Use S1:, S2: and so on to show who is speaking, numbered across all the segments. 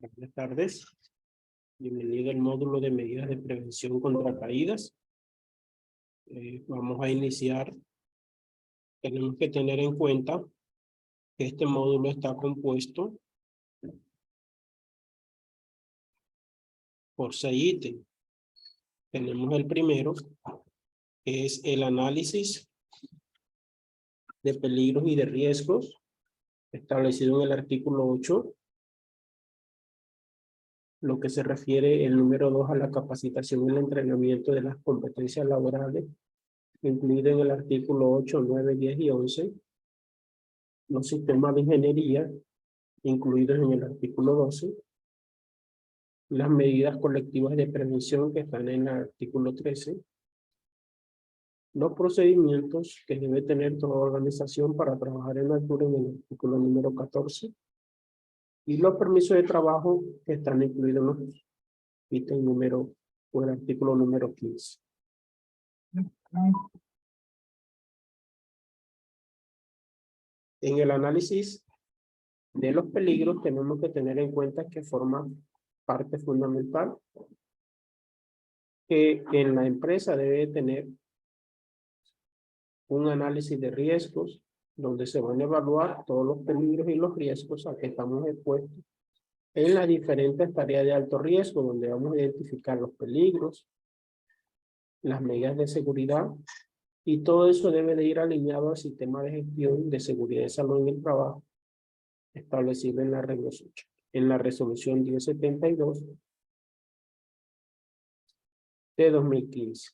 S1: Buenas tardes. Bienvenido al módulo de medidas de prevención contra caídas. Vamos a iniciar. Tenemos que tener en cuenta que este módulo está compuesto por 6 ítems. Tenemos el primero, que es el análisis de peligros y de riesgos, establecido en el artículo 8. Lo que se refiere el número 2 a la capacitación y el entrenamiento de las competencias laborales, incluido en el artículo 8, 9, 10 y 11. Los sistemas de ingeniería, incluidos en el artículo 12. Las medidas colectivas de prevención que están en el artículo 13. Los procedimientos que debe tener toda organización para trabajar en altura en el artículo número 14. Y los permisos de trabajo que están incluidos en los ítems número o el artículo número 15. En el análisis de los peligros tenemos que tener en cuenta que forma parte fundamental que en la empresa debe tener un análisis de riesgos donde se van a evaluar todos los peligros y los riesgos a que estamos expuestos en las diferentes tareas de alto riesgo, donde vamos a identificar los peligros, las medidas de seguridad, y todo eso debe de ir alineado al sistema de gestión de seguridad y salud en el trabajo establecido en la resolución 1072 de 2015.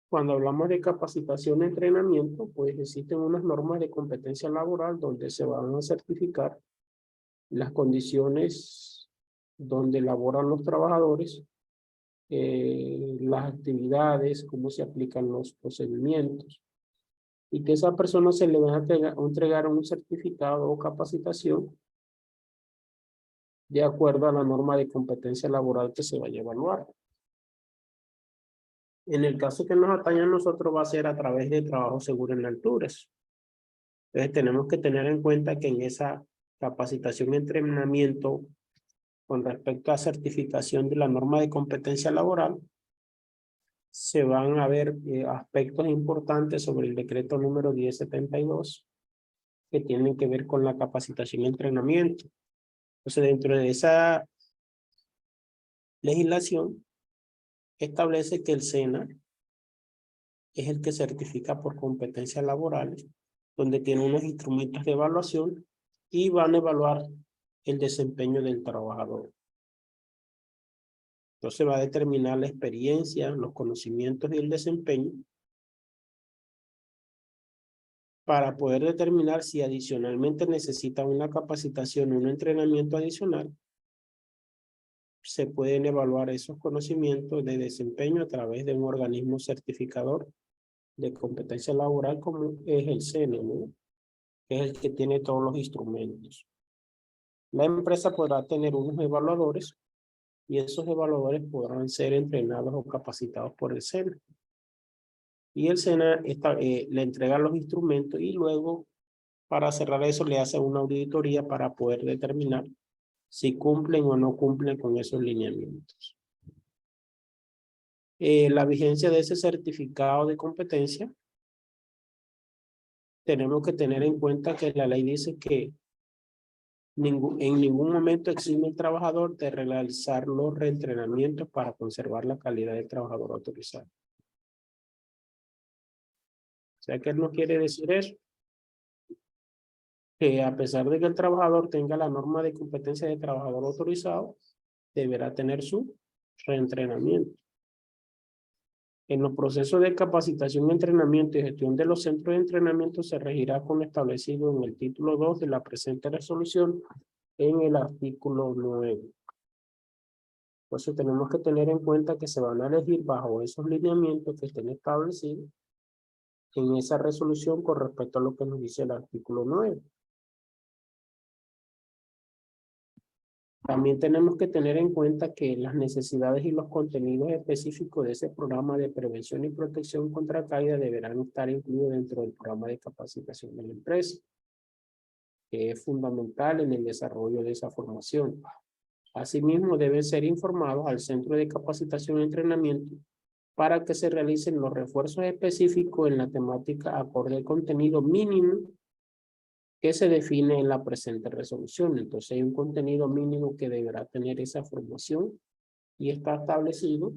S1: Cuando hablamos de capacitación y entrenamiento, pues existen unas normas de competencia laboral donde se van a certificar las condiciones donde laboran los trabajadores, las actividades, cómo se aplican los procedimientos, y que a esa persona se le va a entregar un certificado o capacitación de acuerdo a la norma de competencia laboral que se vaya a evaluar. En el caso que nos atañe a nosotros va a ser a través de trabajo seguro en alturas. Entonces tenemos que tener en cuenta que en esa capacitación y entrenamiento con respecto a certificación de la norma de competencia laboral, se van a ver aspectos importantes sobre el decreto número 1072 que tienen que ver con la capacitación y entrenamiento. Entonces, dentro de esa legislación, establece que el SENA es el que certifica por competencias laborales, donde tiene unos instrumentos de evaluación y van a evaluar el desempeño del trabajador. Entonces va a determinar la experiencia, los conocimientos y el desempeño para poder determinar si adicionalmente necesita una capacitación o un entrenamiento adicional. Se pueden evaluar esos conocimientos de desempeño a través de un organismo certificador de competencia laboral como es el SENA, ¿no? Que es el que tiene todos los instrumentos. La empresa podrá tener unos evaluadores y esos evaluadores podrán ser entrenados o capacitados por el SENA. Y el SENA le entrega los instrumentos y luego, para cerrar eso, le hace una auditoría para poder determinar si cumplen o no cumplen con esos lineamientos. La vigencia de ese certificado de competencia, tenemos que tener en cuenta que la ley dice que en ningún momento exime el trabajador de realizar los reentrenamientos para conservar la calidad del trabajador autorizado. O sea, ¿qué no quiere decir eso? Que a pesar de que el trabajador tenga la norma de competencia de trabajador autorizado, deberá tener su reentrenamiento. En los procesos de capacitación, entrenamiento y gestión de los centros de entrenamiento se regirá con lo establecido en el título 2 de la presente resolución en el artículo 9. Entonces tenemos que tener en cuenta que se van a elegir bajo esos lineamientos que estén establecidos en esa resolución con respecto a lo que nos dice el artículo 9. También tenemos que tener en cuenta que las necesidades y los contenidos específicos de ese programa de prevención y protección contra caída deberán estar incluidos dentro del programa de capacitación de la empresa, que es fundamental en el desarrollo de esa formación. Asimismo, deben ser informados al Centro de Capacitación y Entrenamiento para que se realicen los refuerzos específicos en la temática acorde al contenido mínimo que se define en la presente resolución. Entonces hay un contenido mínimo que deberá tener esa formación y está establecido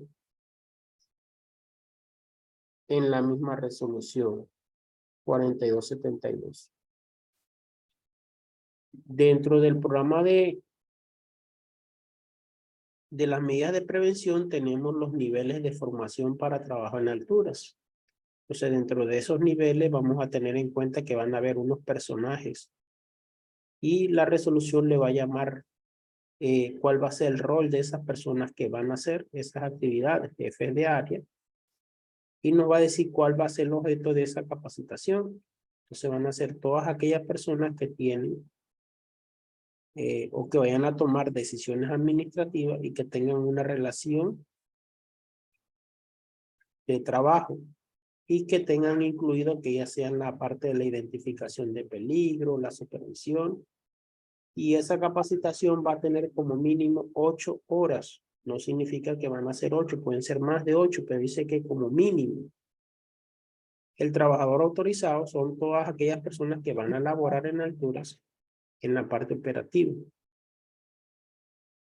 S1: en la misma resolución 4272. Dentro del programa de las medidas de prevención tenemos los niveles de formación para trabajo en alturas. Entonces, dentro de esos niveles vamos a tener en cuenta que van a haber unos personajes y la resolución le va a llamar cuál va a ser el rol de esas personas que van a hacer esas actividades, jefes de área, y nos va a decir cuál va a ser el objeto de esa capacitación. Entonces van a ser todas aquellas personas que tienen o que vayan a tomar decisiones administrativas y que tengan una relación de trabajo y que tengan incluido que ya sean la parte de la identificación de peligro, la supervisión, y esa capacitación va a tener como mínimo 8 horas. No significa que van a ser 8, pueden ser más de 8, pero dice que como mínimo. El trabajador autorizado son todas aquellas personas que van a laborar en alturas en la parte operativa.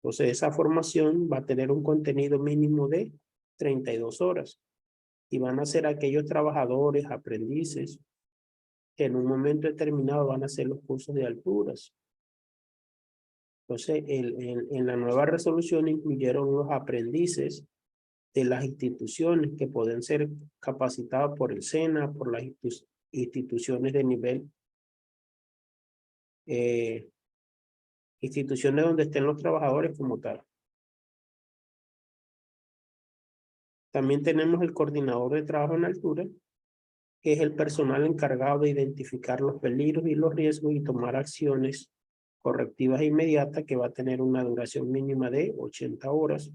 S1: Entonces, esa formación va a tener un contenido mínimo de 32 horas. Y van a ser aquellos trabajadores, aprendices, que en un momento determinado van a hacer los cursos de alturas. Entonces, en la nueva resolución incluyeron los aprendices de las instituciones que pueden ser capacitados por el SENA, por las instituciones de nivel, instituciones donde estén los trabajadores como tal. También tenemos el coordinador de trabajo en altura, que es el personal encargado de identificar los peligros y los riesgos y tomar acciones correctivas inmediatas, que va a tener una duración mínima de 80 horas.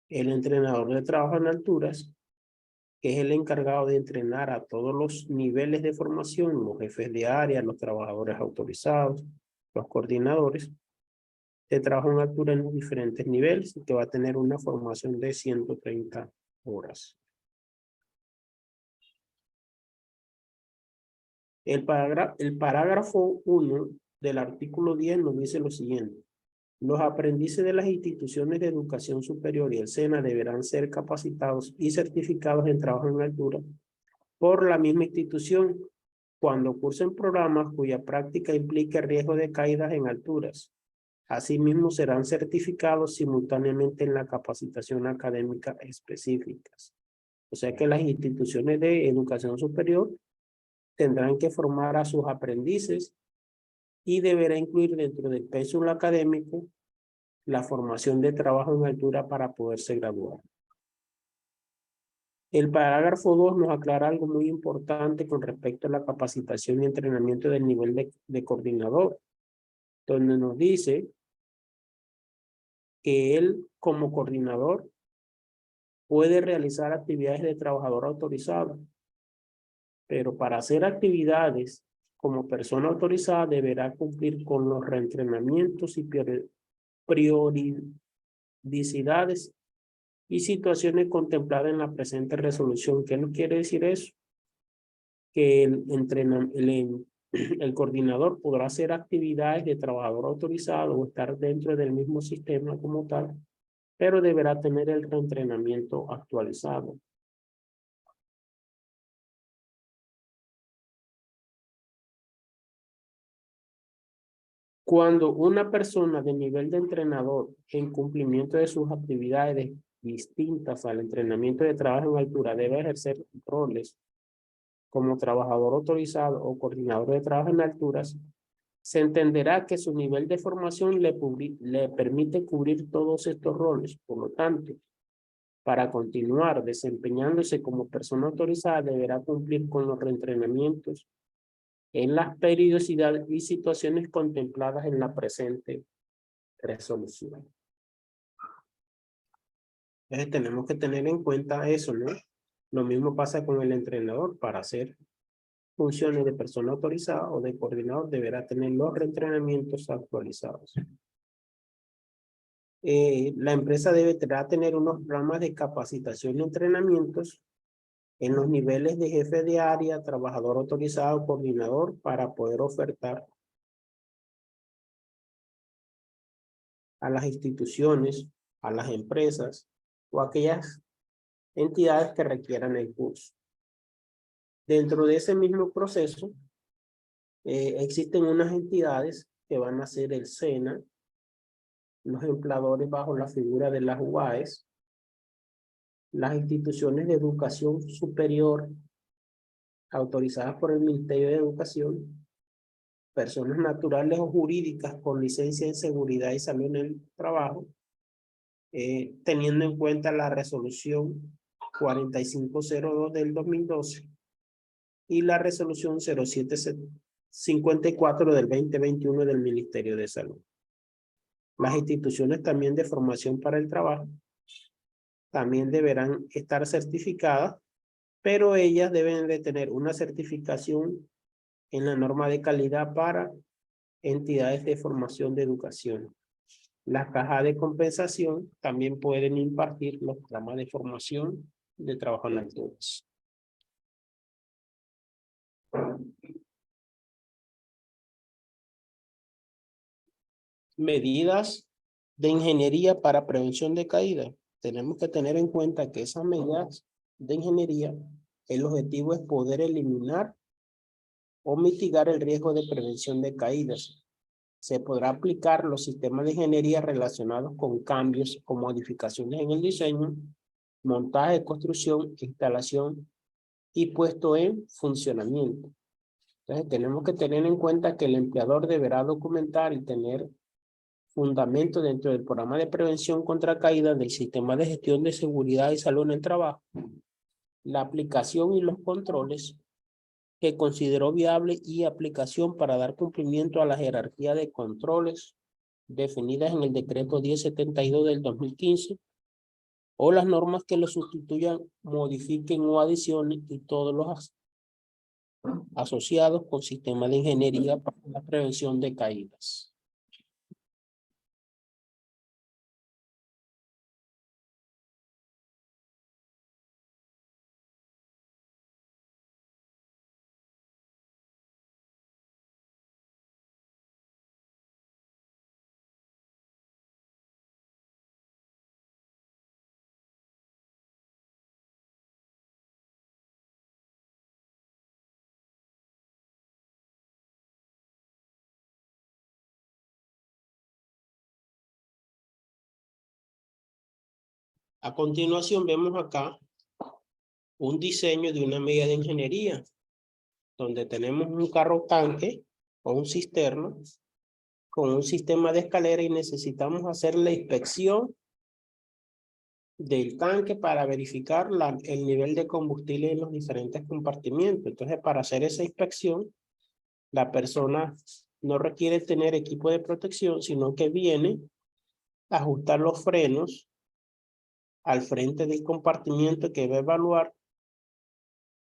S1: El entrenador de trabajo en alturas, que es el encargado de entrenar a todos los niveles de formación, los jefes de área, los trabajadores autorizados, los coordinadores de trabajo en altura en los diferentes niveles, que va a tener una formación de 130 horas. El parágrafo 1 del artículo 10 nos dice lo siguiente. Los aprendices de las instituciones de educación superior y el SENA deberán ser capacitados y certificados en trabajo en altura por la misma institución cuando cursen programas cuya práctica implique riesgo de caídas en alturas. Asimismo, serán certificados simultáneamente en la capacitación académica específicas. O sea que las instituciones de educación superior tendrán que formar a sus aprendices y deberá incluir dentro del pensum académico la formación de trabajo en altura para poderse graduar. El parágrafo 2 nos aclara algo muy importante con respecto a la capacitación y entrenamiento del nivel de coordinador, donde nos dice que él como coordinador puede realizar actividades de trabajador autorizado, pero para hacer actividades como persona autorizada deberá cumplir con los reentrenamientos y periodicidades y situaciones contempladas en la presente resolución. ¿Qué nos quiere decir eso? Que el coordinador podrá hacer actividades de trabajador autorizado o estar dentro del mismo sistema como tal, pero deberá tener el reentrenamiento actualizado. Cuando una persona de nivel de entrenador en cumplimiento de sus actividades distintas al entrenamiento de trabajo en altura debe ejercer roles como trabajador autorizado o coordinador de trabajo en alturas, se entenderá que su nivel de formación le permite cubrir todos estos roles. Por lo tanto, para continuar desempeñándose como persona autorizada, deberá cumplir con los reentrenamientos en las periodicidades y situaciones contempladas en la presente resolución. Entonces tenemos que tener en cuenta eso, ¿no? Lo mismo pasa con el entrenador. Para hacer funciones de persona autorizada o de coordinador deberá tener los reentrenamientos actualizados. La empresa deberá tener unos programas de capacitación y entrenamientos en los niveles de jefe de área, trabajador autorizado, coordinador, para poder ofertar a las instituciones, a las empresas o a aquellas entidades que requieran el curso. Dentro de ese mismo proceso, existen unas entidades que van a ser el SENA, los empleadores bajo la figura de las UAES, las instituciones de educación superior autorizadas por el Ministerio de Educación, personas naturales o jurídicas con licencia en seguridad y salud en el trabajo, teniendo en cuenta la resolución 4502 del 2012 y la resolución 0754 del 2021 del Ministerio de Salud. Las instituciones también de formación para el trabajo también deberán estar certificadas, pero ellas deben de tener una certificación en la norma de calidad para entidades de formación de educación. Las cajas de compensación también pueden impartir los programas de formación de trabajo en alturas. Medidas de ingeniería para prevención de caída. Tenemos que tener en cuenta que esas medidas de ingeniería, el objetivo es poder eliminar o mitigar el riesgo de prevención de caídas. Se podrá aplicar los sistemas de ingeniería relacionados con cambios o modificaciones en el diseño, montaje, construcción, instalación y puesto en funcionamiento. Entonces tenemos que tener en cuenta que el empleador deberá documentar y tener fundamento dentro del programa de prevención contra caídas del sistema de gestión de seguridad y salud en el trabajo, la aplicación y los controles que consideró viable y aplicación para dar cumplimiento a la jerarquía de controles definidas en el decreto 1072 del 2015 o las normas que lo sustituyan, modifiquen o adicionen y todos los asociados con sistemas de ingeniería para la prevención de caídas. A continuación vemos acá un diseño de una medida de ingeniería, donde tenemos un carro tanque o un cisterno con un sistema de escalera y necesitamos hacer la inspección del tanque para verificar el nivel de combustible en los diferentes compartimientos. Entonces, para hacer esa inspección, la persona no requiere tener equipo de protección, sino que viene a ajustar los frenos al frente del compartimiento que va a evaluar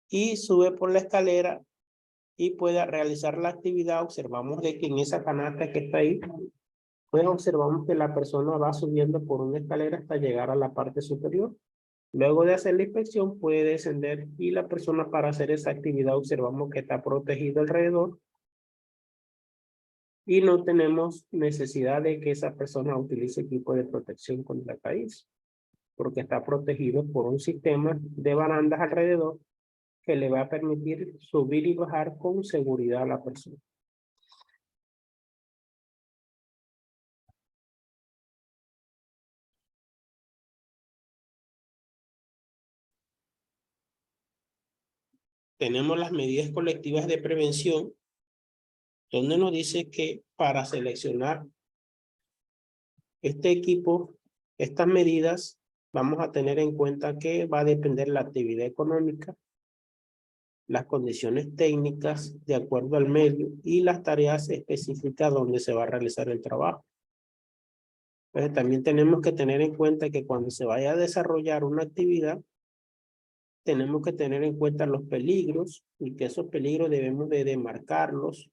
S1: y sube por la escalera y puede realizar la actividad. Observamos de que en esa canasta que está ahí, pues observamos que la persona va subiendo por una escalera hasta llegar a la parte superior. Luego de hacer la inspección puede descender y la persona, para hacer esa actividad, observamos que está protegido alrededor y no tenemos necesidad de que esa persona utilice equipo de protección contra caídas, porque está protegido por un sistema de barandas alrededor que le va a permitir subir y bajar con seguridad a la persona. tenemos las medidas colectivas de prevención, donde nos dice que para seleccionar este equipo, estas medidas, vamos a tener en cuenta que va a depender la actividad económica, las condiciones técnicas de acuerdo al medio y las tareas específicas donde se va a realizar el trabajo. Entonces, también tenemos que tener en cuenta que cuando se vaya a desarrollar una actividad, tenemos que tener en cuenta los peligros y que esos peligros debemos de demarcarlos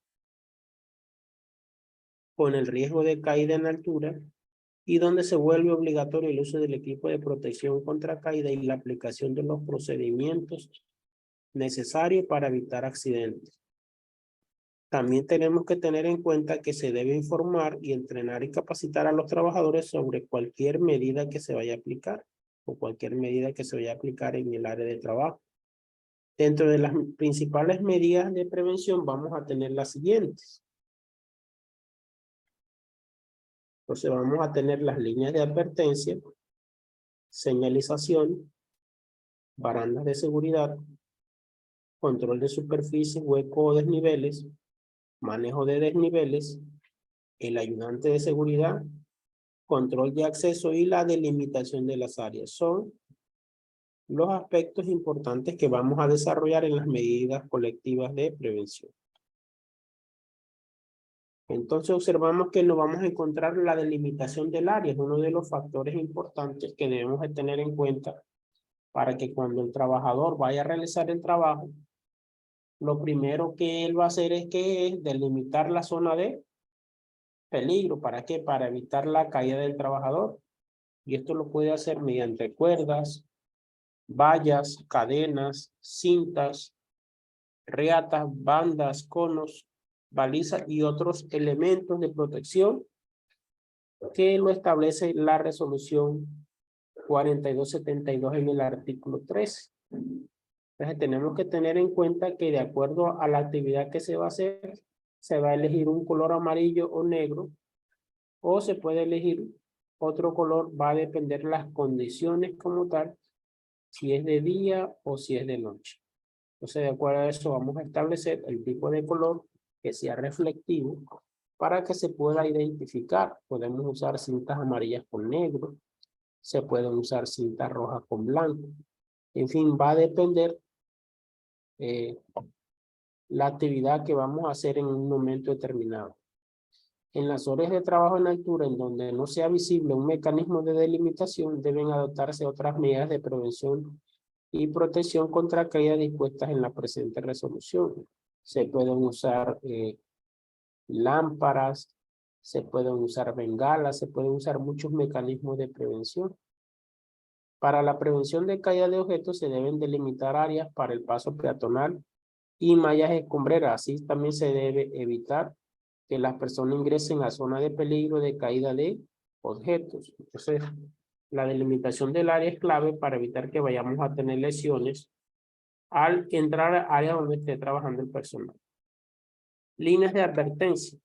S1: con el riesgo de caída en altura y donde se vuelve obligatorio el uso del equipo de protección contra caída y la aplicación de los procedimientos necesarios para evitar accidentes. También tenemos que tener en cuenta que se debe informar y entrenar y capacitar a los trabajadores sobre cualquier medida que se vaya a aplicar o cualquier medida que se vaya a aplicar en el área de trabajo. Dentro de las principales medidas de prevención vamos a tener las siguientes. Entonces vamos a tener las líneas de advertencia, señalización, barandas de seguridad, control de superficies, hueco o desniveles, manejo de desniveles, el ayudante de seguridad, control de acceso y la delimitación de las áreas. Son los aspectos importantes que vamos a desarrollar en las medidas colectivas de prevención. Entonces observamos que nos vamos a encontrar la delimitación del área. Es uno de los factores importantes que debemos de tener en cuenta para que cuando el trabajador vaya a realizar el trabajo, lo primero que él va a hacer es delimitar la zona de peligro. ¿Para qué? Para evitar la caída del trabajador. Y esto lo puede hacer mediante cuerdas, vallas, cadenas, cintas, reatas, bandas, conos, balizas y otros elementos de protección que lo establece la resolución 4272 en el artículo 13. Entonces tenemos que tener en cuenta que de acuerdo a la actividad que se va a hacer, se va a elegir un color amarillo o negro, o se puede elegir otro color, va a depender las condiciones como tal, si es de día o si es de noche. Entonces, de acuerdo a eso, vamos a establecer el tipo de color que sea reflectivo para que se pueda identificar. Podemos usar cintas amarillas con negro, se pueden usar cintas rojas con blanco. En fin, va a depender la actividad que vamos a hacer en un momento determinado. En las horas de trabajo en altura, en donde no sea visible un mecanismo de delimitación, deben adoptarse otras medidas de prevención y protección contra caída dispuestas en la presente resolución. Se pueden usar lámparas, se pueden usar bengalas, se pueden usar muchos mecanismos de prevención. Para la prevención de caída de objetos se deben delimitar áreas para el paso peatonal y mallas escombreras. Así también se debe evitar que las personas ingresen a zona de peligro de caída de objetos. Entonces, la delimitación del área es clave para evitar que vayamos a tener lesiones al entrar a áreas donde esté trabajando el personal. Líneas de advertencia.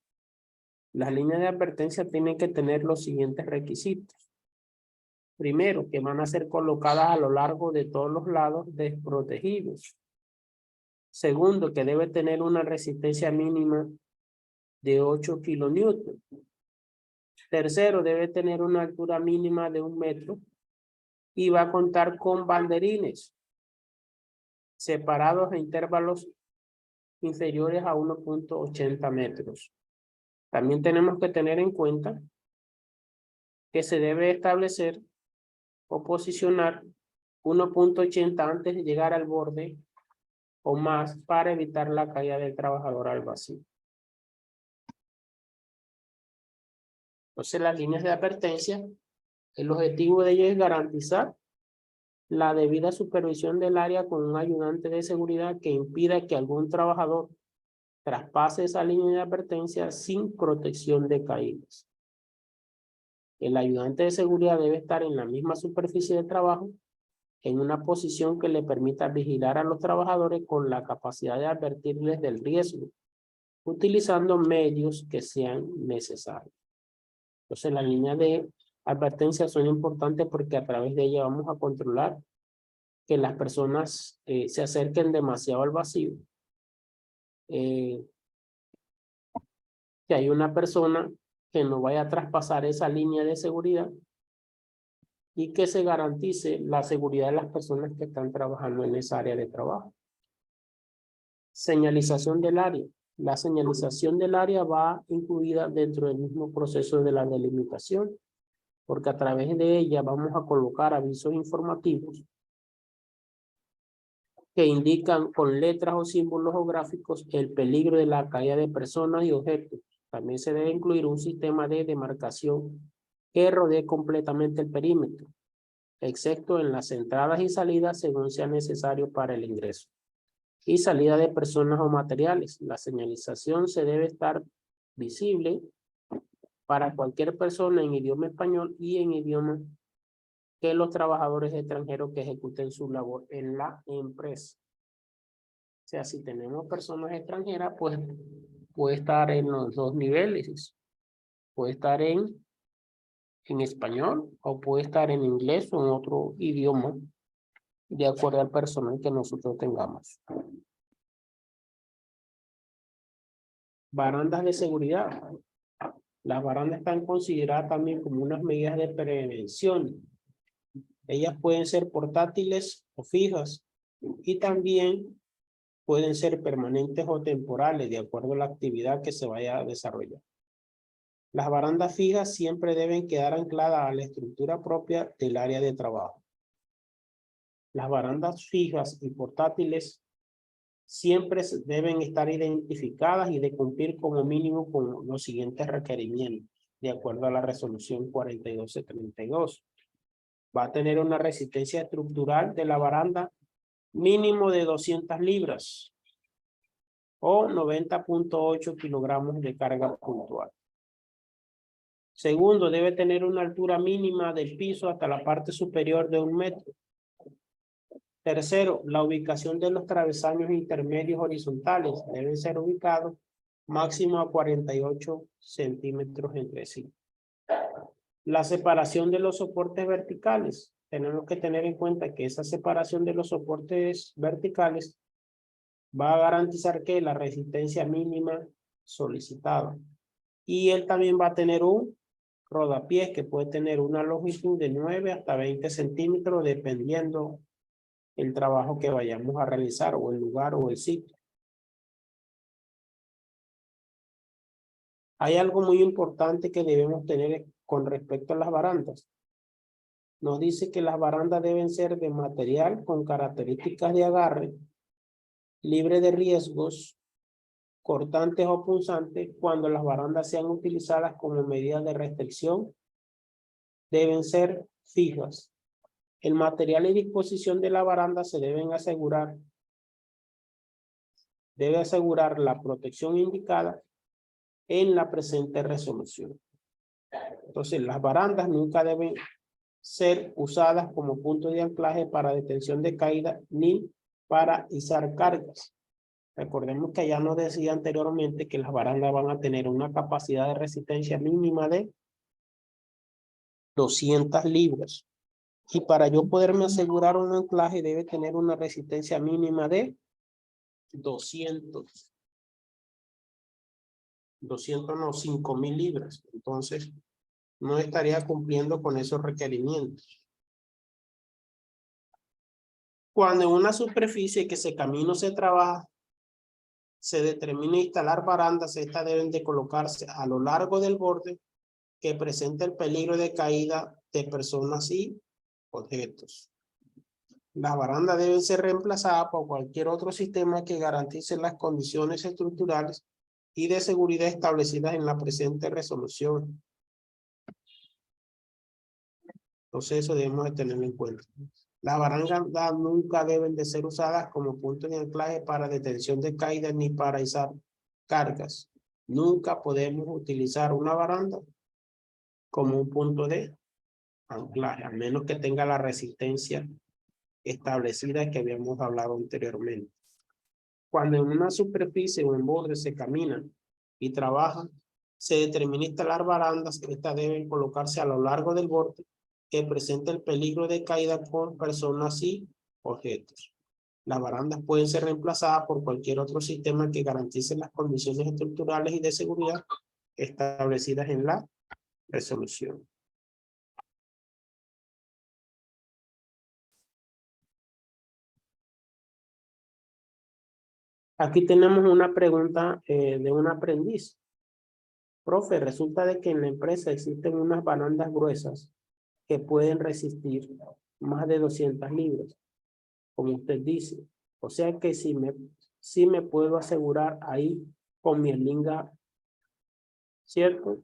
S1: Las líneas de advertencia tienen que tener los siguientes requisitos. Primero, que van a ser colocadas a lo largo de todos los lados desprotegidos. Segundo, que debe tener una resistencia mínima de 8 kilonewtons. Tercero, debe tener una altura mínima de 1 metro y va a contar con banderines separados a intervalos inferiores a 1.80 metros. También tenemos que tener en cuenta que se debe establecer o posicionar 1.80 antes de llegar al borde o más para evitar la caída del trabajador al vacío. Entonces, las líneas de advertencia, el objetivo de ello es garantizar la debida supervisión del área con un ayudante de seguridad que impida que algún trabajador traspase esa línea de advertencia sin protección de caídas. El ayudante de seguridad debe estar en la misma superficie de trabajo, en una posición que le permita vigilar a los trabajadores con la capacidad de advertirles del riesgo, utilizando medios que sean necesarios. Entonces, las líneas de advertencia son importantes porque a través de ellas vamos a controlar que las personas se acerquen demasiado al vacío. Que hay una persona que no vaya a traspasar esa línea de seguridad y que se garantice la seguridad de las personas que están trabajando en esa área de trabajo. Señalización del área. La señalización del área va incluida dentro del mismo proceso de la delimitación, porque a través de ella vamos a colocar avisos informativos que indican con letras o símbolos o gráficos el peligro de la caída de personas y objetos. También se debe incluir un sistema de demarcación que rodee completamente el perímetro, excepto en las entradas y salidas según sea necesario para el ingreso y salida de personas o materiales. La señalización se debe estar visible para cualquier persona en idioma español y en idioma que los trabajadores extranjeros que ejecuten su labor en la empresa. O sea, si tenemos personas extranjeras, pues puede estar en los dos niveles. Puede estar en español o puede estar en inglés o en otro idioma, de acuerdo al personal que nosotros tengamos. Barandas de seguridad. Las barandas están consideradas también como unas medidas de prevención. Ellas pueden ser portátiles o fijas y también pueden ser permanentes o temporales de acuerdo a la actividad que se vaya a desarrollar. Las barandas fijas siempre deben quedar ancladas a la estructura propia del área de trabajo. Las barandas fijas y portátiles siempre deben estar identificadas y de cumplir como mínimo con los siguientes requerimientos, de acuerdo a la resolución 4272. Va a tener una resistencia estructural de la baranda mínimo de 200 libras o 90.8 kilogramos de carga puntual. Segundo, debe tener una altura mínima del piso hasta la parte superior de 1 metro. Tercero, la ubicación de los travesaños intermedios horizontales deben ser ubicados máximo a 48 centímetros entre sí. La separación de los soportes verticales. Tenemos que tener en cuenta que esa separación de los soportes verticales va a garantizar que la resistencia mínima solicitada. Y él también va a tener un rodapiés que puede tener una longitud de 9 hasta 20 centímetros dependiendo el trabajo que vayamos a realizar o el lugar o el sitio. Hay algo muy importante que debemos tener con respecto a las barandas. Nos dice que las barandas deben ser de material con características de agarre, libre de riesgos, cortantes o punzantes. Cuando las barandas sean utilizadas como medida de restricción, deben ser fijas. El material y disposición de la baranda se deben asegurar. Debe asegurar la protección indicada en la presente resolución. Entonces, las barandas nunca deben ser usadas como punto de anclaje para detención de caída ni para izar cargas. Recordemos que ya nos decía anteriormente que las barandas van a tener una capacidad de resistencia mínima de 200 libras. Y para yo poderme asegurar un anclaje debe tener una resistencia mínima de 200 no, 5,000 libras. Entonces, no estaría cumpliendo con esos requerimientos. Cuando en una superficie que se camina o se trabaja, se determina instalar barandas, estas deben de colocarse a lo largo del borde que presenta el peligro de caída de personas y objetos. Las barandas deben ser reemplazadas por cualquier otro sistema que garantice las condiciones estructurales y de seguridad establecidas en la presente resolución. Entonces eso debemos de tenerlo en cuenta. Las barandas nunca deben de ser usadas como punto de anclaje para detención de caída ni para izar cargas. Nunca podemos utilizar una baranda como un punto de anclaje, a menos que tenga la resistencia establecida que habíamos hablado anteriormente. Cuando en una superficie o en borde se camina y trabaja, se determina instalar barandas. Estas deben colocarse a lo largo del borde que presenta el peligro de caída con personas y objetos. Las barandas pueden ser reemplazadas por cualquier otro sistema que garantice las condiciones estructurales y de seguridad establecidas en la resolución. Aquí tenemos una pregunta de un aprendiz. Profe, resulta de que en la empresa existen unas barandas gruesas que pueden resistir más de 200 libras, como usted dice. O sea que sí me puedo asegurar ahí con mi eslinga, ¿cierto?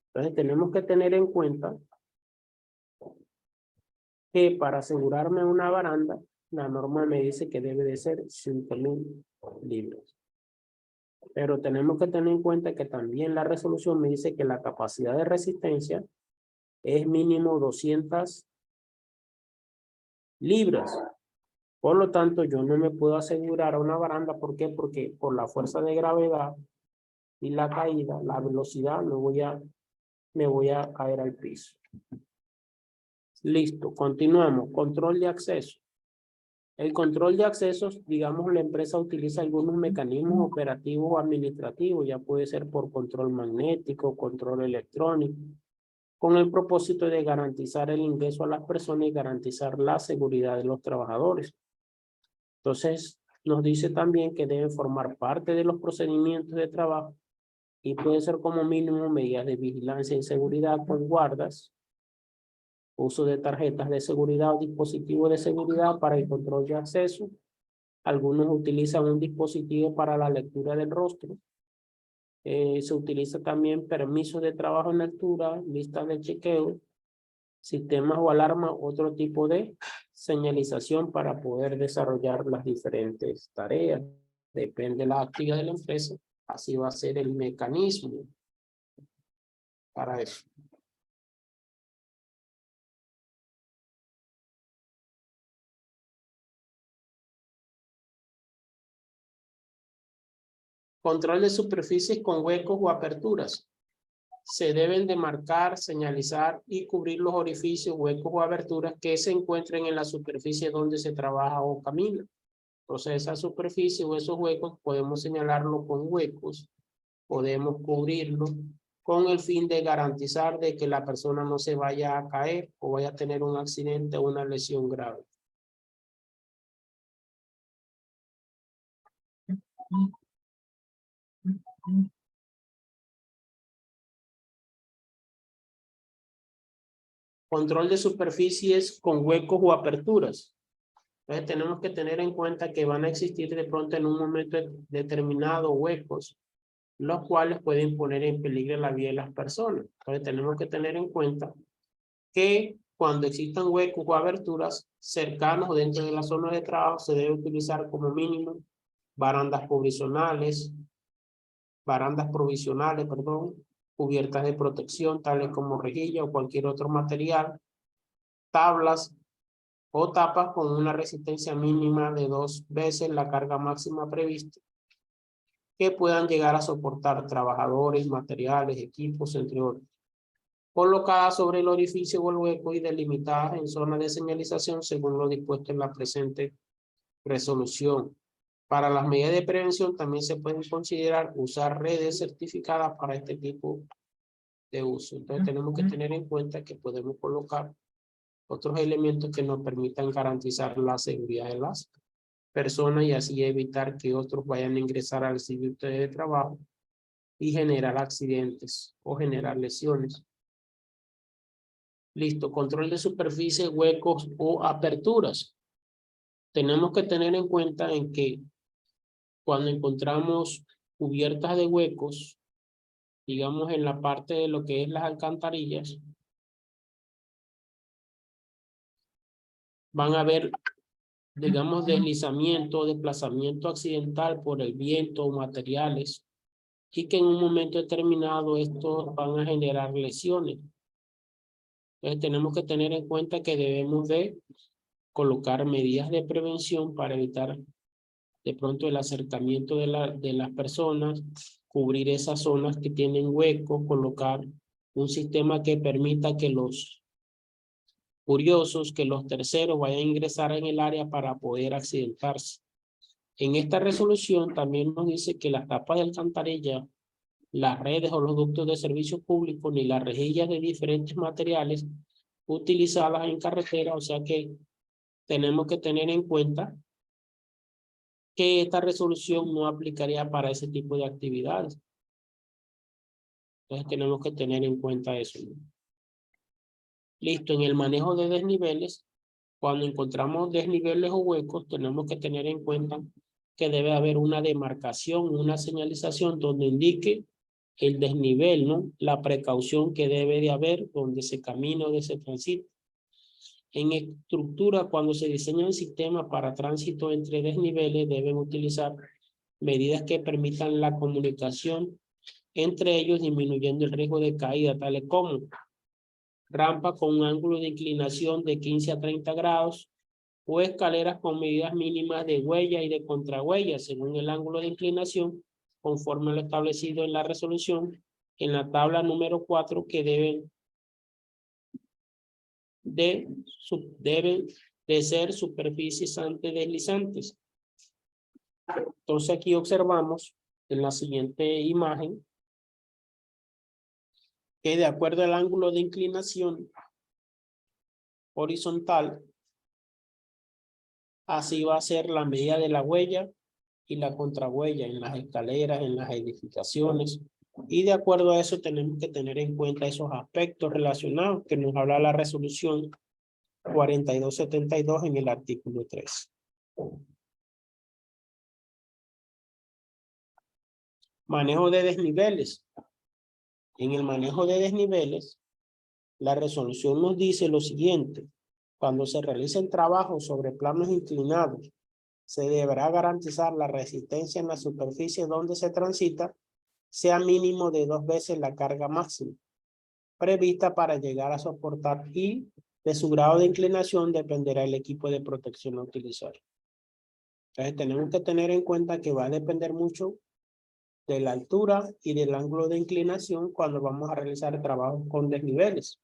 S1: Entonces tenemos que tener en cuenta que para asegurarme una baranda, la norma me dice que debe de ser 5.000 libras. Pero tenemos que tener en cuenta que también la resolución me dice que la capacidad de resistencia es mínimo 200 libras. Por lo tanto, yo no me puedo asegurar a una baranda. ¿Por qué? Porque por la fuerza de gravedad y la caída, la velocidad, me voy a caer al piso. Listo, continuamos. Control de acceso. El control de accesos, digamos, la empresa utiliza algunos mecanismos operativos o administrativos, ya puede ser por control magnético, control electrónico, con el propósito de garantizar el ingreso a las personas y garantizar la seguridad de los trabajadores. Entonces, nos dice también que deben formar parte de los procedimientos de trabajo y puede ser como mínimo medidas de vigilancia y seguridad con guardas, uso de tarjetas de seguridad o dispositivos de seguridad para el control de acceso. Algunos utilizan un dispositivo para la lectura del rostro. Se utiliza también permisos de trabajo en altura, listas de chequeo, sistemas o alarmas, otro tipo de señalización para poder desarrollar las diferentes tareas. Depende de la actividad de la empresa, así va a ser el mecanismo para eso. Control de superficies con huecos o aperturas. Se deben de marcar, señalizar y cubrir los orificios, huecos o aberturas que se encuentren en la superficie donde se trabaja o camina. Entonces, esa superficie o esos huecos podemos señalarlo con huecos, podemos cubrirlo con el fin de garantizar de que la persona no se vaya a caer o vaya a tener un accidente o una lesión grave. Control de superficies con huecos o aperturas. Entonces tenemos que tener en cuenta que van a existir de pronto en un momento determinado huecos, los cuales pueden poner en peligro la vida de las personas. Entonces tenemos que tener en cuenta que cuando existan huecos o aberturas cercanos o dentro de la zona de trabajo se debe utilizar como mínimo barandas provisionales, cubiertas de protección tales como rejilla o cualquier otro material, tablas o tapas con una resistencia mínima de 2 veces la carga máxima prevista, que puedan llegar a soportar trabajadores, materiales, equipos, entre otros. Colocadas sobre el orificio o el hueco y delimitadas en zonas de señalización según lo dispuesto en la presente resolución. Para las medidas de prevención también se pueden considerar usar redes certificadas para este tipo de uso. Entonces tenemos que tener en cuenta que podemos colocar otros elementos que nos permitan garantizar la seguridad de las personas y así evitar que otros vayan a ingresar al sitio de trabajo y generar accidentes o generar lesiones. Listo, control de superficie, huecos o aperturas. Tenemos que tener en cuenta en que cuando encontramos cubiertas de huecos, digamos en la parte de lo que es las alcantarillas, van a haber, digamos, deslizamiento o desplazamiento accidental por el viento o materiales, y que en un momento determinado estos van a generar lesiones. Entonces tenemos que tener en cuenta que debemos de colocar medidas de prevención para evitar de pronto el acercamiento de las personas, cubrir esas zonas que tienen huecos, colocar un sistema que permita que los curiosos que los terceros vayan a ingresar en el área para poder accidentarse. En esta resolución también nos dice que las tapas de alcantarilla, las redes o los ductos de servicio público, ni las rejillas de diferentes materiales utilizadas en carretera, o sea que tenemos que tener en cuenta que esta resolución no aplicaría para ese tipo de actividades. Entonces tenemos que tener en cuenta eso, ¿no? Listo, en el manejo de desniveles, cuando encontramos desniveles o huecos, tenemos que tener en cuenta que debe haber una demarcación, una señalización donde indique el desnivel, ¿no? La precaución que debe de haber donde se camina o donde se transita. En estructura, cuando se diseñan sistemas para tránsito entre desniveles, deben utilizar medidas que permitan la comunicación entre ellos, disminuyendo el riesgo de caída, tales como rampa con un ángulo de inclinación de 15 a 30 grados o escaleras con medidas mínimas de huella y de contrahuella según el ángulo de inclinación, conforme a lo establecido en la resolución, en la tabla número 4, que deben de ser superficies antideslizantes. Entonces aquí observamos en la siguiente imagen que de acuerdo al ángulo de inclinación horizontal, así va a ser la medida de la huella y la contrahuella en las escaleras, en las edificaciones. Y de acuerdo a eso tenemos que tener en cuenta esos aspectos relacionados que nos habla la resolución 4272 en el artículo 3. Manejo de desniveles. En el manejo de desniveles, la resolución nos dice lo siguiente: cuando se realicen trabajos sobre planos inclinados, se deberá garantizar la resistencia en la superficie donde se transita sea mínimo de 2 veces la carga máxima prevista para llegar a soportar, y de su grado de inclinación dependerá el equipo de protección a utilizar. Entonces tenemos que tener en cuenta que va a depender mucho de la altura y del ángulo de inclinación cuando vamos a realizar trabajos con desniveles.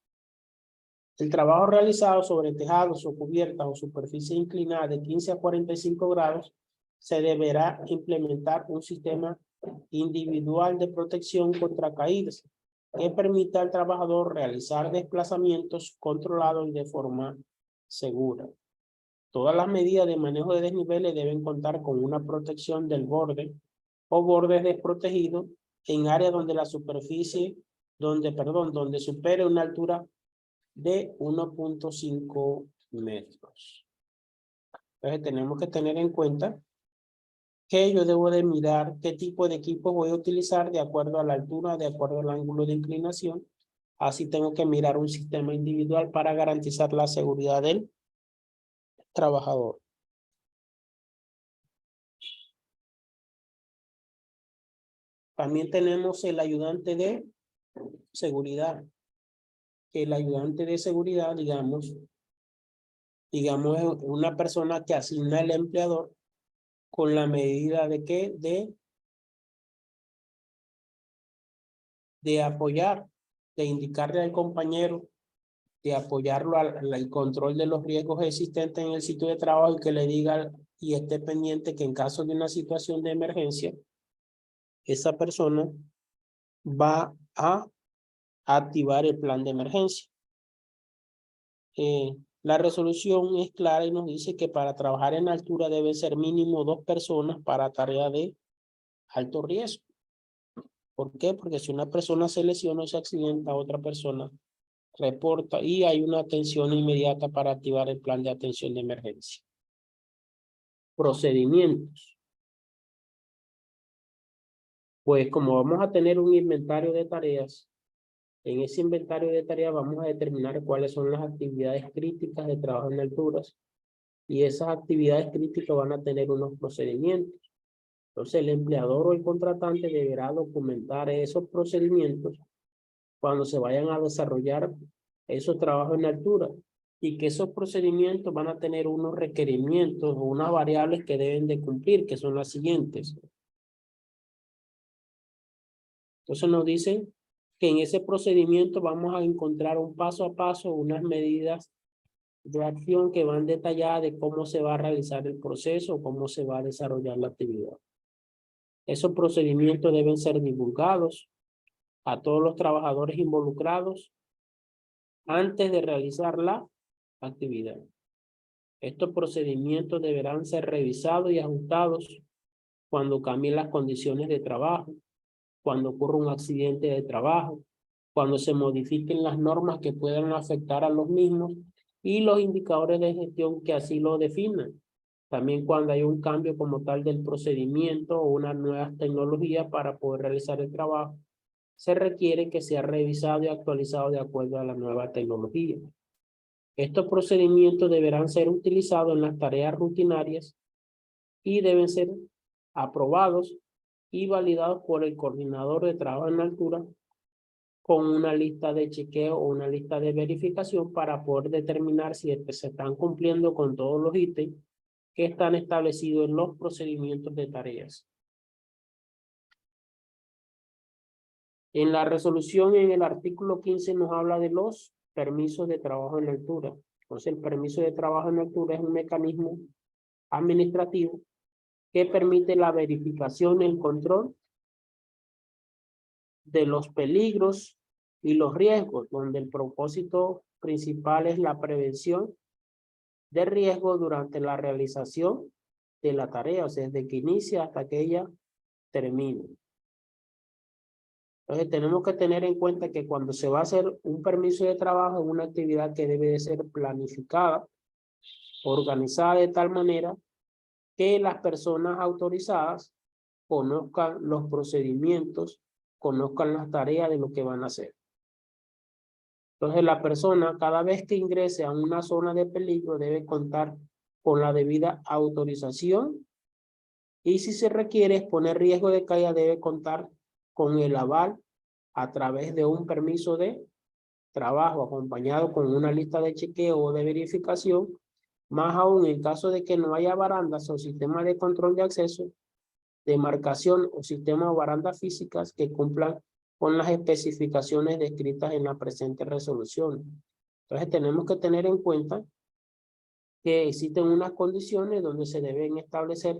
S1: El trabajo realizado sobre tejados o cubiertas o superficie inclinada de 15 a 45 grados se deberá implementar un sistema individual de protección contra caídas que permita al trabajador realizar desplazamientos controlados y de forma segura. Todas las medidas de manejo de desniveles deben contar con una protección del borde o bordes desprotegidos en áreas donde la superficie, donde supere una altura de 1.5 metros. Entonces tenemos que tener en cuenta que yo debo de mirar qué tipo de equipo voy a utilizar de acuerdo a la altura, de acuerdo al ángulo de inclinación. Así tengo que mirar un sistema individual para garantizar la seguridad del trabajador. También tenemos el ayudante de seguridad. El ayudante de seguridad, digamos, es una persona que asigna el empleador con la medida de qué, de apoyar, de indicarle al compañero, de apoyarlo al control de los riesgos existentes en el sitio de trabajo, y que le diga y esté pendiente que en caso de una situación de emergencia, esa persona va a activar el plan de emergencia. La resolución es clara y nos dice que para trabajar en altura deben ser mínimo 2 personas para tarea de alto riesgo. ¿Por qué? Porque si una persona se lesiona o se accidenta, otra persona reporta y hay una atención inmediata para activar el plan de atención de emergencia. Procedimientos. Pues como vamos a tener un inventario de tareas, en ese inventario de tareas vamos a determinar cuáles son las actividades críticas de trabajo en alturas, y esas actividades críticas van a tener unos procedimientos. Entonces el empleador o el contratante deberá documentar esos procedimientos cuando se vayan a desarrollar esos trabajos en altura, y que esos procedimientos van a tener unos requerimientos o unas variables que deben de cumplir, que son las siguientes. Entonces nos dicen que en ese procedimiento vamos a encontrar un paso a paso, unas medidas de acción que van detalladas de cómo se va a realizar el proceso, cómo se va a desarrollar la actividad. Esos procedimientos deben ser divulgados a todos los trabajadores involucrados antes de realizar la actividad. Estos procedimientos deberán ser revisados y ajustados cuando cambien las condiciones de trabajo, cuando ocurra un accidente de trabajo, cuando se modifiquen las normas que puedan afectar a los mismos y los indicadores de gestión que así lo definan. También cuando hay un cambio como tal del procedimiento o una nueva tecnología para poder realizar el trabajo, se requiere que sea revisado y actualizado de acuerdo a la nueva tecnología. Estos procedimientos deberán ser utilizados en las tareas rutinarias y deben ser aprobados y validados por el coordinador de trabajo en altura con una lista de chequeo o una lista de verificación para poder determinar si se están cumpliendo con todos los ítems que están establecidos en los procedimientos de tareas. En la resolución, en el artículo 15, nos habla de los permisos de trabajo en altura. Entonces, el permiso de trabajo en altura es un mecanismo administrativo que permite la verificación y el control de los peligros y los riesgos, donde el propósito principal es la prevención de riesgo durante la realización de la tarea, o sea, desde que inicia hasta que ella termine. Entonces, tenemos que tener en cuenta que cuando se va a hacer un permiso de trabajo es una actividad que debe de ser planificada, organizada de tal manera que las personas autorizadas conozcan los procedimientos, conozcan las tareas de lo que van a hacer. Entonces, la persona, cada vez que ingrese a una zona de peligro, debe contar con la debida autorización y si se requiere exponer riesgo de caída, debe contar con el aval a través de un permiso de trabajo acompañado con una lista de chequeo o de verificación, más aún en caso de que no haya barandas o sistemas de control de acceso, demarcación o sistemas o barandas físicas que cumplan con las especificaciones descritas en la presente resolución. Entonces tenemos que tener en cuenta que existen unas condiciones donde se deben establecer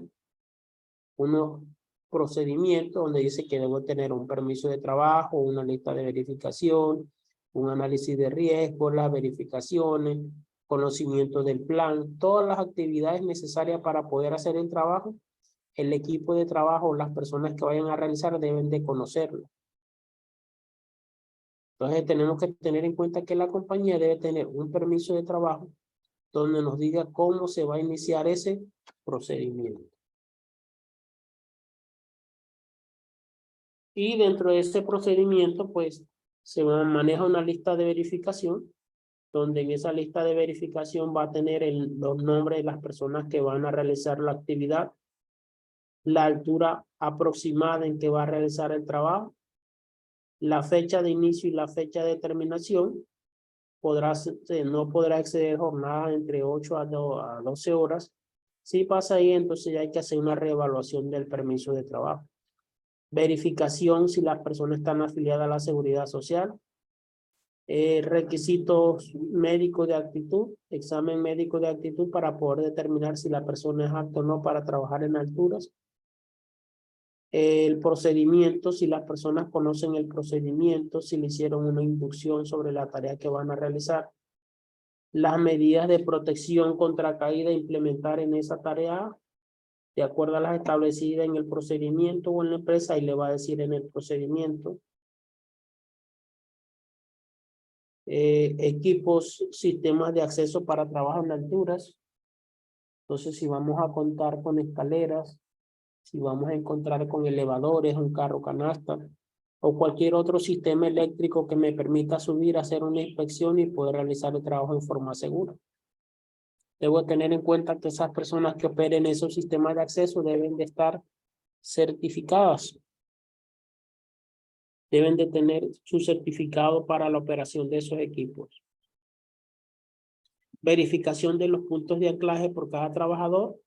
S1: unos procedimientos donde dice que debo tener un permiso de trabajo, una lista de verificación, un análisis de riesgo, las verificaciones, conocimiento del plan, todas las actividades necesarias para poder hacer el trabajo. El equipo de trabajo, las personas que vayan a realizar deben de conocerlo. Entonces tenemos que tener en cuenta que la compañía debe tener un permiso de trabajo donde nos diga cómo se va a iniciar ese procedimiento. Y dentro de ese procedimiento, pues, se maneja una lista de verificación, donde en esa lista de verificación va a tener los nombres de las personas que van a realizar la actividad, la altura aproximada en que va a realizar el trabajo, la fecha de inicio y la fecha de terminación. No podrá exceder jornada entre 8 a 12 horas. Si pasa ahí, entonces ya hay que hacer una reevaluación del permiso de trabajo. Verificación si las personas están afiliadas a la seguridad social. Requisitos médicos de actitud, examen médico de actitud para poder determinar si la persona es apta o no para trabajar en alturas. El procedimiento, si las personas conocen el procedimiento, si le hicieron una inducción sobre la tarea que van a realizar. Las medidas de protección contra caída implementar en esa tarea, de acuerdo a las establecidas en el procedimiento o en la empresa, y le va a decir en el procedimiento. Equipos, sistemas de acceso para trabajo en alturas. Entonces, si vamos a contar con escaleras, si vamos a encontrar con elevadores, un carro canasta, o cualquier otro sistema eléctrico que me permita subir, hacer una inspección y poder realizar el trabajo en forma segura. Debo tener en cuenta que esas personas que operen esos sistemas de acceso deben de estar certificadas. Deben de tener su certificado para la operación de esos equipos. Verificación de los puntos de anclaje por cada trabajador.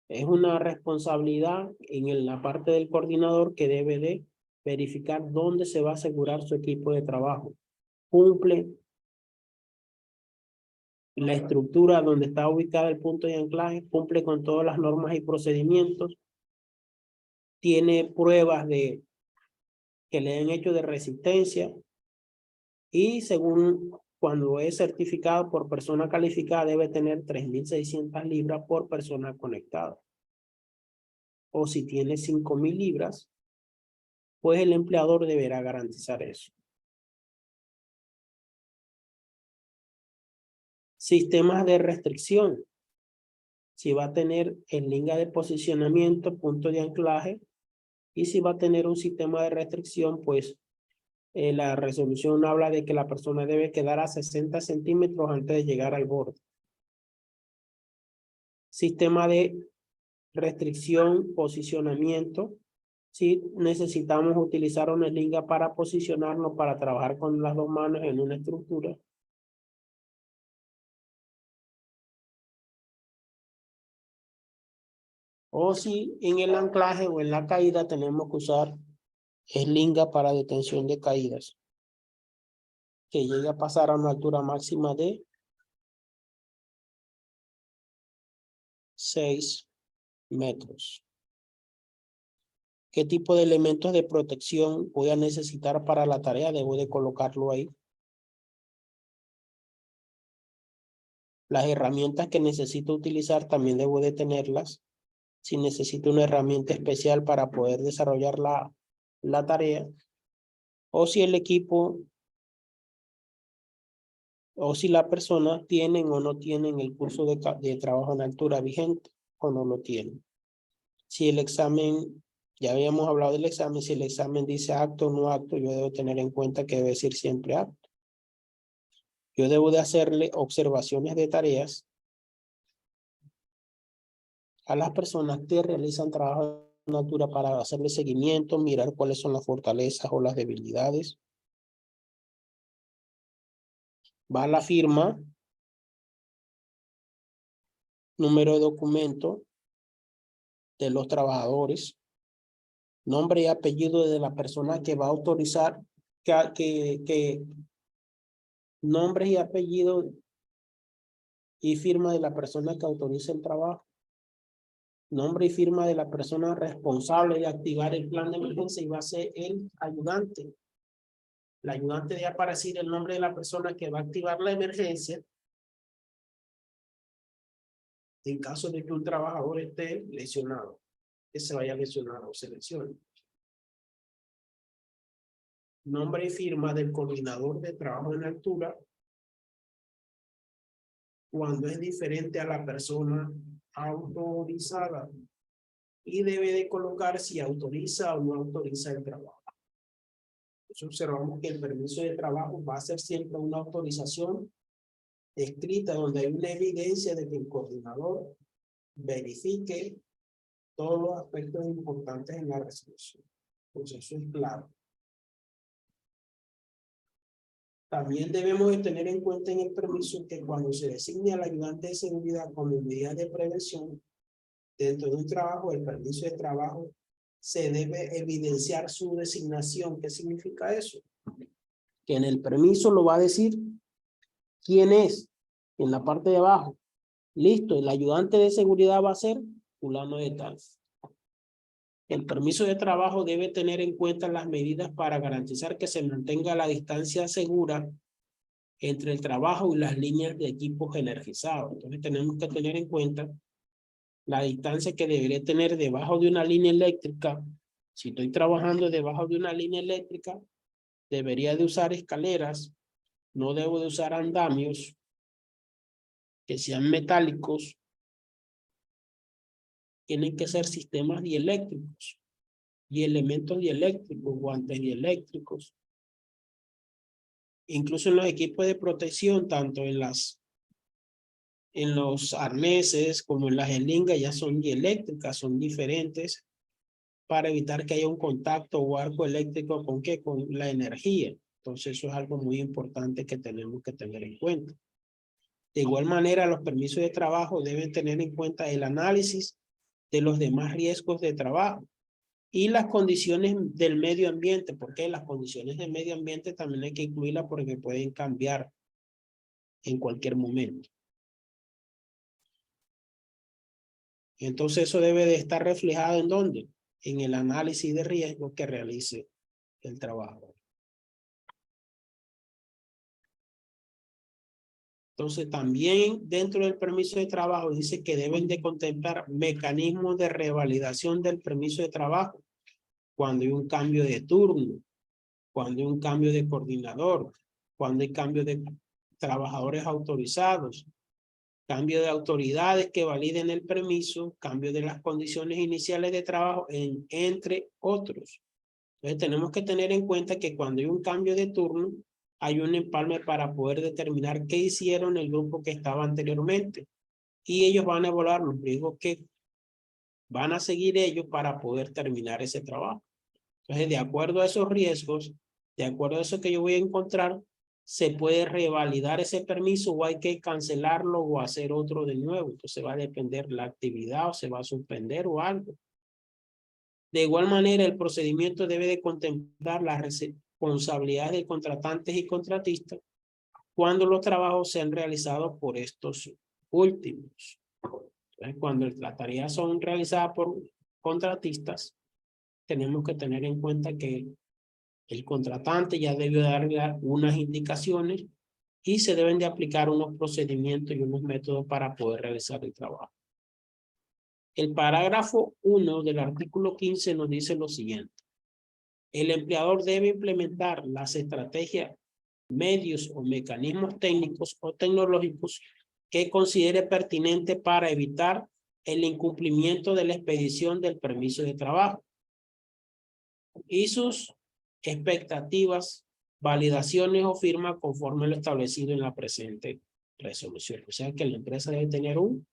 S1: Es una responsabilidad en la parte del coordinador que debe de verificar dónde se va a asegurar su equipo de trabajo. Cumple La estructura donde está ubicada el punto de anclaje cumple con todas las normas y procedimientos. Tiene pruebas que le han hecho de resistencia. Y según cuando es certificado por persona calificada, debe tener 3.600 libras por persona conectada. O si tiene 5.000 libras, pues el empleador deberá garantizar eso. Sistemas de restricción. Si va a tener el linga de posicionamiento, punto de anclaje, y si va a tener un sistema de restricción, pues la resolución habla de que la persona debe quedar a 60 centímetros antes de llegar al borde. Sistema de restricción, posicionamiento. Si necesitamos utilizar una linga para posicionarnos, para trabajar con las dos manos en una estructura. O si en el anclaje o en la caída tenemos que usar eslinga para detención de caídas, que llegue a pasar a una altura máxima de 6 metros. ¿Qué tipo de elementos de protección voy a necesitar para la tarea? Debo de colocarlo ahí. Las herramientas que necesito utilizar también debo de tenerlas. Si necesito una herramienta especial para poder desarrollar la tarea. O si el equipo o si la persona tienen o no tienen el curso de trabajo en altura vigente o no lo tienen. Si el examen, ya habíamos hablado del examen, si el examen dice apto o no apto, yo debo tener en cuenta que debe decir siempre apto. Yo debo de hacerle observaciones de tareas a las personas que realizan trabajo en altura para hacerle seguimiento, mirar cuáles son las fortalezas o las debilidades. Va la firma, número de documento de los trabajadores, nombre y apellido de la persona que va a autorizar, nombre y apellido y firma de la persona que autoriza el trabajo, nombre y firma de la persona responsable de activar el plan de emergencia y va a ser el ayudante. El ayudante debe aparecer el nombre de la persona que va a activar la emergencia en caso de que un trabajador esté lesionado, que se vaya lesionado o se lesione. Nombre y firma del coordinador de trabajo en altura cuando es diferente a la persona autorizada y debe de colocar si autoriza o no autoriza el trabajo. Entonces observamos que el permiso de trabajo va a ser siempre una autorización escrita donde hay una evidencia de que el coordinador verifique todos los aspectos importantes en la resolución. Entonces eso es claro. También debemos de tener en cuenta en el permiso que cuando se designe al ayudante de seguridad como medida de prevención dentro de un trabajo, el permiso de trabajo, se debe evidenciar su designación. ¿Qué significa eso? Que en el permiso lo va a decir quién es, en la parte de abajo. Listo, el ayudante de seguridad va a ser fulano de tal. El permiso de trabajo debe tener en cuenta las medidas para garantizar que se mantenga la distancia segura entre el trabajo y las líneas de equipos energizados. Entonces tenemos que tener en cuenta la distancia que deberé tener debajo de una línea eléctrica. Si estoy trabajando debajo de una línea eléctrica, debería de usar escaleras, no debo de usar andamios que sean metálicos. Tienen que ser sistemas dieléctricos y elementos dieléctricos, guantes dieléctricos. Incluso en los equipos de protección, tanto en los arneses como en las jeringas, ya son dieléctricas, son diferentes para evitar que haya un contacto o arco eléctrico con ¿qué? Con la energía. Entonces eso es algo muy importante que tenemos que tener en cuenta. De igual manera, los permisos de trabajo deben tener en cuenta el análisis de los demás riesgos de trabajo y las condiciones del medio ambiente, porque las condiciones del medio ambiente también hay que incluirlas porque pueden cambiar en cualquier momento. Entonces eso debe de estar reflejado ¿en dónde? En el análisis de riesgo que realice el trabajador. Entonces también dentro del permiso de trabajo dice que deben de contemplar mecanismos de revalidación del permiso de trabajo cuando hay un cambio de turno, cuando hay un cambio de coordinador, cuando hay cambio de trabajadores autorizados, cambio de autoridades que validen el permiso, cambio de las condiciones iniciales de trabajo, entre otros. Entonces tenemos que tener en cuenta que cuando hay un cambio de turno, hay un empalme para poder determinar qué hicieron el grupo que estaba anteriormente. Y ellos van a evaluar los riesgos que van a seguir ellos para poder terminar ese trabajo. Entonces, de acuerdo a esos riesgos, de acuerdo a eso que yo voy a encontrar, se puede revalidar ese permiso o hay que cancelarlo o hacer otro de nuevo. Entonces va a depender la actividad o se va a suspender o algo. De igual manera, el procedimiento debe de contemplar las responsabilidades de contratantes y contratistas cuando los trabajos sean realizados por estos últimos. Entonces, cuando las tareas son realizadas por contratistas, tenemos que tener en cuenta que el contratante ya debió darle unas indicaciones y se deben de aplicar unos procedimientos y unos métodos para poder realizar el trabajo. El parágrafo 1 del artículo 15 nos dice lo siguiente. El empleador debe implementar las estrategias, medios o mecanismos técnicos o tecnológicos que considere pertinente para evitar el incumplimiento de la expedición del permiso de trabajo y sus expectativas, validaciones o firmas conforme lo establecido en la presente resolución. O sea que la empresa debe tener un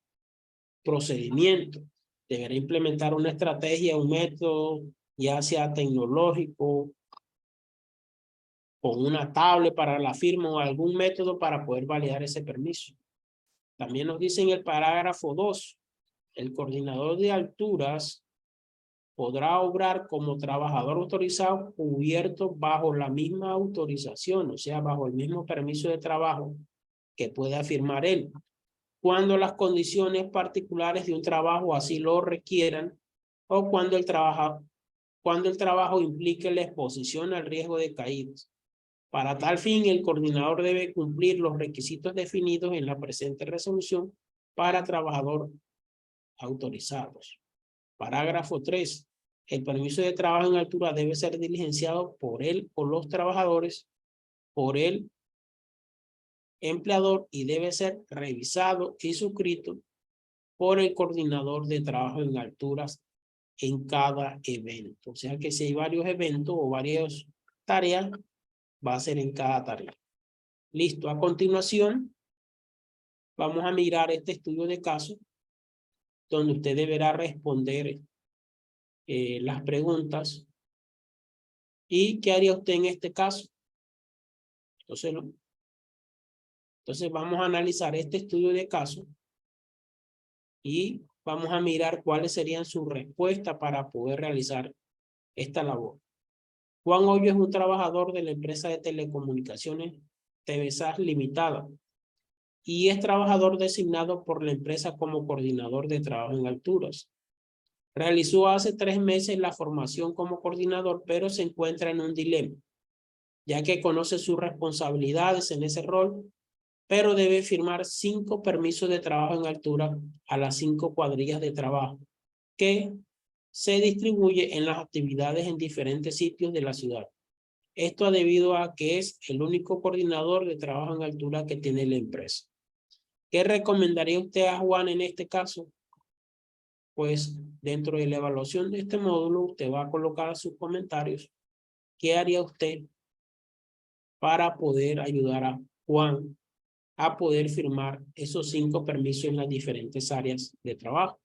S1: procedimiento, deberá implementar una estrategia, un método, ya sea tecnológico, con una tablet para la firma o algún método para poder validar ese permiso. También nos dice en el parágrafo 2, el coordinador de alturas podrá obrar como trabajador autorizado cubierto bajo la misma autorización, o sea, bajo el mismo permiso de trabajo que pueda firmar él, cuando las condiciones particulares de un trabajo así lo requieran o cuando el trabajo implique la exposición al riesgo de caídas. Para tal fin, el coordinador debe cumplir los requisitos definidos en la presente resolución para trabajadores autorizados. Parágrafo 3. El permiso de trabajo en altura debe ser diligenciado por él o los trabajadores, por el empleador y debe ser revisado y suscrito por el coordinador de trabajo en alturas en cada evento. O sea que si hay varios eventos o varias tareas, va a ser en cada tarea. Listo. A continuación, vamos a mirar este estudio de caso donde usted deberá responder las preguntas. ¿Y qué haría usted en este caso? Entonces vamos a analizar este estudio de caso y vamos a mirar cuáles serían sus respuestas para poder realizar esta labor. Juan Hoyo es un trabajador de la empresa de telecomunicaciones TVSAS Limitada y es trabajador designado por la empresa como coordinador de trabajo en alturas. Realizó hace 3 meses la formación como coordinador, pero se encuentra en un dilema, ya que conoce sus responsabilidades en ese rol, pero debe firmar 5 permisos de trabajo en altura a las 5 cuadrillas de trabajo, que se distribuye en las actividades en diferentes sitios de la ciudad. Esto debido a que es el único coordinador de trabajo en altura que tiene la empresa. ¿Qué recomendaría usted a Juan en este caso? Pues dentro de la evaluación de este módulo, usted va a colocar sus comentarios. ¿Qué haría usted para poder ayudar a Juan a poder firmar esos 5 permisos en las diferentes áreas de trabajo?